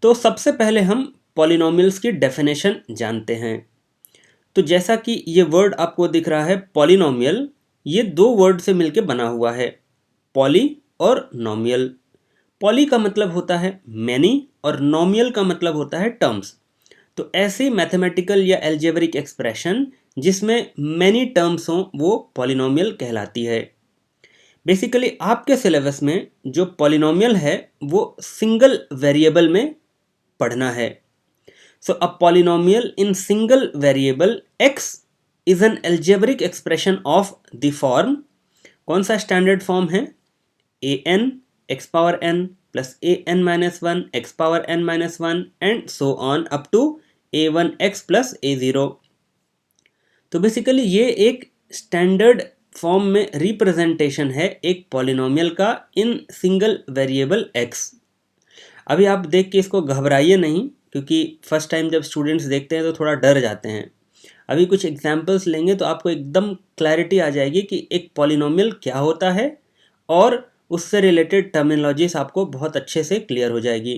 तो सबसे पहले हम पॉलिनोमियल्स की डेफिनेशन जानते हैं। तो जैसा कि ये वर्ड आपको दिख रहा है पॉलिनोमियल, ये दो वर्ड से मिलकर बना हुआ है, पॉली और नोमियल। पॉली का मतलब होता है मैनी और नोमियल का मतलब होता है टर्म्स। तो ऐसी मैथमेटिकल या एल्जेब्रिक एक्सप्रेशन जिसमें मैनी टर्म्स हों वो पॉलिनोमियल कहलाती है। बेसिकली आपके सिलेबस में जो पॉलिनोमियल है वो सिंगल वेरिएबल में पढ़ना है। So a polynomial in single variable x is an algebraic expression of the form, कौन सा स्टैंडर्ड फॉर्म है, a n x power n plus a n minus one x power n minus one and so on up to a one x plus a zero. तो basically ये एक standard form में representation है एक polynomial का इन single variable x। अभी आप देख के इसको घबराइए नहीं, क्योंकि फर्स्ट टाइम जब स्टूडेंट्स देखते हैं तो थोड़ा डर जाते हैं। अभी कुछ एग्जांपल्स लेंगे तो आपको एकदम क्लैरिटी आ जाएगी कि एक पॉलिनोमियल क्या होता है और उससे रिलेटेड टर्मिनोलॉजीज आपको बहुत अच्छे से क्लियर हो जाएगी।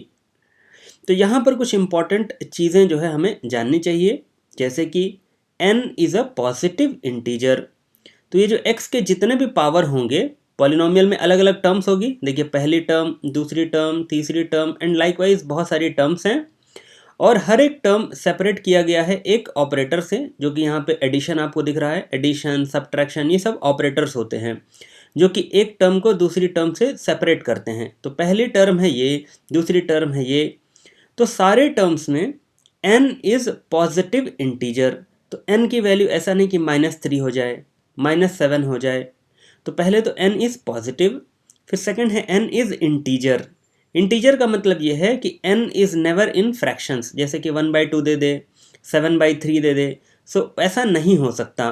तो यहाँ पर कुछ इंपॉर्टेंट चीज़ें जो है हमें जाननी चाहिए, जैसे कि n is a positive integer. तो ये जो x के जितने भी पावर होंगे पॉलिनोमियल में अलग अलग टर्म्स होगी। देखिए पहली टर्म, दूसरी टर्म, तीसरी टर्म एंड लाइकवाइज बहुत सारी टर्म्स हैं और हर एक टर्म सेपरेट किया गया है एक ऑपरेटर से, जो कि यहाँ पे एडिशन आपको दिख रहा है। एडिशन, सब्ट्रैक्शन, ये सब ऑपरेटर्स होते हैं जो कि एक टर्म को दूसरी टर्म से सेपरेट करते हैं। तो पहली टर्म है ये, दूसरी टर्म है ये। तो सारे टर्म्स में n इज़ पॉजिटिव इंटीजर। तो n की वैल्यू ऐसा नहीं कि -3 हो जाए, -7 हो जाए। तो पहले तो n इज़ पॉजिटिव, फिर सेकंड है n इज़ इंटीजर। इंटीजर का मतलब ये है कि n is never in fractions, जैसे कि 1/2 दे दे, 7/3 दे दे। सो ऐसा नहीं हो सकता।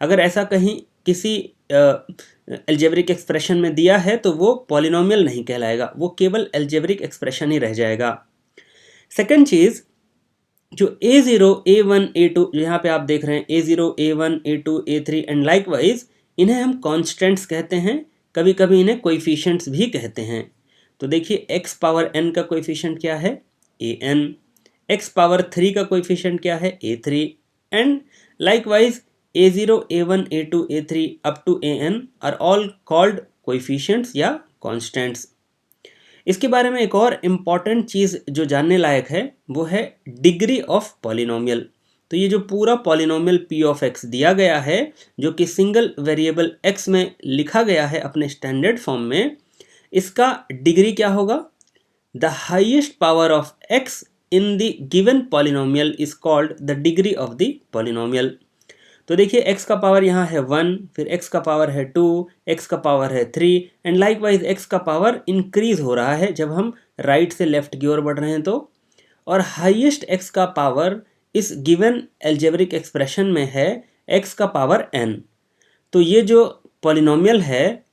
अगर ऐसा कहीं किसी एल्जेब्रिक एक्सप्रेशन में दिया है तो वो पॉलिनोमियल नहीं कहलाएगा, वो केवल एल्जेब्रिक एक्सप्रेशन ही रह जाएगा। सेकंड चीज़, जो a0, a1, a2 यहाँ पे आप देख रहे हैं a0, a1, a2, a3 and likewise, इन्हें हम कॉन्स्टेंट्स कहते हैं, कभी कभी इन्हें कोएफिशिएंट्स भी कहते हैं। तो देखिए x पावर n का कोएफिशिएंट क्या है, an। x पावर 3 का कोएफिशिएंट क्या है, a3 and likewise a0, a1, a2, a3 up to an are all called coefficients या कॉन्स्टेंट्स। इसके बारे में एक और इम्पॉर्टेंट चीज़ जो जानने लायक है वो है डिग्री ऑफ पॉलिनोमियल। तो ये जो पूरा पॉलिनोमियल p ऑफ x दिया गया है, जो कि सिंगल वेरिएबल x में लिखा गया है अपने स्टैंडर्ड फॉर्म में, इसका डिग्री क्या होगा, the highest power of x in the given polynomial is called the degree of the polynomial. तो देखिए x का पावर यहाँ है 1, फिर x का पावर है 2, x का पावर है 3 एंड लाइकवाइज x का पावर इंक्रीज हो रहा है जब हम राइट से लेफ्ट की ओर बढ़ रहे हैं तो। और हाईएस्ट x का पावर इस गिवन एल्जेब्रिक एक्सप्रेशन में है x का पावर n। तो ये जो पॉलिनोमियल है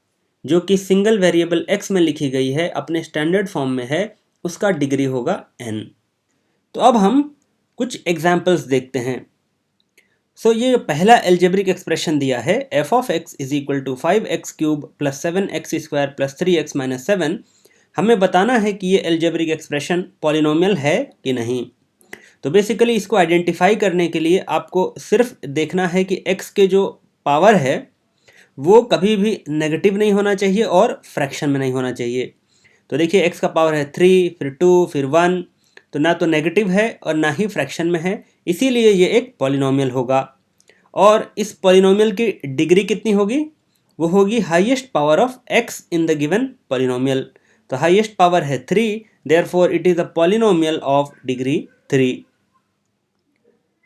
जो कि सिंगल वेरिएबल x में लिखी गई है, अपने स्टैंडर्ड फॉर्म में है, उसका डिग्री होगा n। तो अब हम कुछ एग्जाम्पल्स देखते हैं। सो ये पहला एल्जेब्रिक एक्सप्रेशन दिया है f of x is equal to 5x cube plus 7x square plus 3x minus 7। हमें बताना है कि ये एल्जेब्रिक एक्सप्रेशन पॉलिनोमियल है कि नहीं। तो बेसिकली इसको आइडेंटिफाई करने के लिए आपको सिर्फ देखना है कि x के जो पावर है वो कभी भी नेगेटिव नहीं होना चाहिए और फ्रैक्शन में नहीं होना चाहिए। तो देखिए x का पावर है 3, फिर 2, फिर 1, तो ना तो नेगेटिव है और ना ही फ्रैक्शन में है, इसीलिए ये एक पॉलिनोमियल होगा। और इस पॉलिनोमियल की डिग्री कितनी होगी, वो होगी highest power of x in the given polynomial. तो हाईएस्ट पावर है 3, therefore it is a polynomial of degree 3।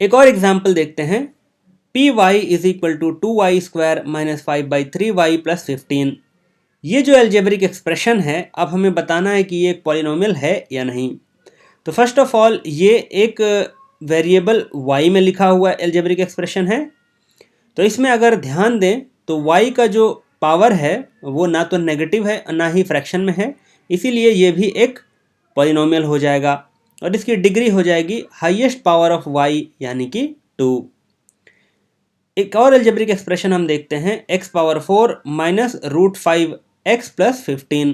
एक और एग्जांपल देखते हैं, P Y is equal to 2y square minus 5/3y plus 15। ये जो एल्जेब्रिक एक्सप्रेशन है, अब हमें बताना है कि ये एक पॉलिनोमियल है या नहीं। तो फर्स्ट ऑफ ऑल ये एक वेरिएबल y में लिखा हुआ एल्जेब्रिक एक्सप्रेशन है। तो इसमें अगर ध्यान दें तो y का जो पावर है वो ना तो नेगेटिव है और ना ही फ्रैक्शन में है, इसीलिए ये भी एक पॉलिनोमियल हो जाएगा और इसकी डिग्री हो जाएगी हाईएस्ट पावर ऑफ y यानी कि 2। एक और एल्जेब्रिक एक्सप्रेशन हम देखते हैं, x power 4 minus root 5x plus 15।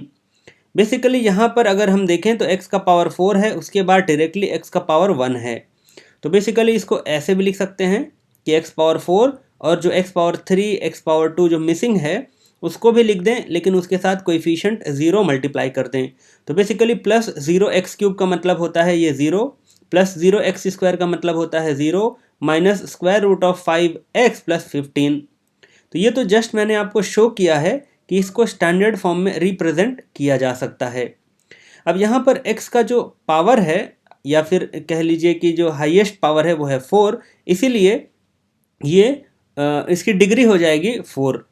Basically यहाँ पर अगर हम देखें तो x का पावर 4 है, उसके बाद डायरेक्टली x का पावर 1 है। तो बेसिकली इसको ऐसे भी लिख सकते हैं कि x पावर 4 और जो x पावर 3, x पावर 2 जो मिसिंग है उसको भी लिख दें, लेकिन उसके साथ कोएफिशिएंट 0 मल्टीप्लाई कर दें। तो बेसिकली प्लस 0x³ का मतलब होता है ये 0, प्लस 0x² का मतलब होता है 0, minus square root of 5x plus 15। तो ये तो जस्ट मैंने आपको शो किया है कि इसको स्टैंडर्ड फॉर्म में रिप्रेजेंट किया जा सकता है। अब यहाँ पर x का जो पावर है, या फिर कह लीजिए कि जो हाईएस्ट पावर है वो है 4, इसीलिए ये इसकी डिग्री हो जाएगी 4।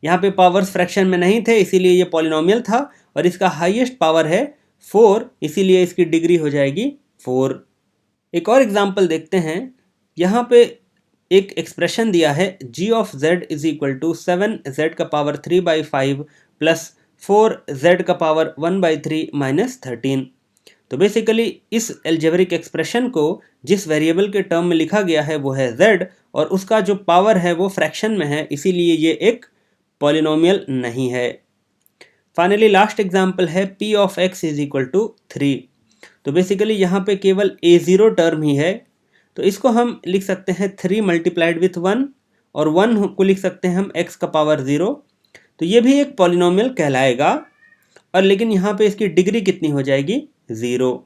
यहाँ पे पावर्स फ्रैक्शन में नहीं थे, इसीलिए ये पॉलिनोमियल था, और इसका हाईएस्ट पावर है 4, इसीलिए इसकी डिग्री हो जाएगी 4। एक और एग्जांपल देखते हैं। यहाँ पे एक एक्सप्रेशन दिया है g of z is equal to 7z का पावर 3/5 प्लस 4z का पावर 1/3 माइनस 13। तो बेसिकली इस एल्जेब्रिक एक्सप्रेशन को जिस वेरिएबल के टर्म में लिखा गया है वो है z, और उसका जो पावर है वो फ्रैक्शन में है, इसीलिए ये एक पॉलिनोमियल नहीं है। फाइनली लास्ट एग्जांपल है p of x is equal to 3। तो बेसिकली यहाँ पे केवल a0 टर्म ही है, तो इसको हम लिख सकते हैं 3 मल्टीप्लाइड विथ 1, और 1 को लिख सकते हैं हम x का पावर 0। तो ये भी एक पॉलिनोमियल कहलाएगा, और लेकिन यहाँ पे इसकी डिग्री कितनी हो जाएगी? 0।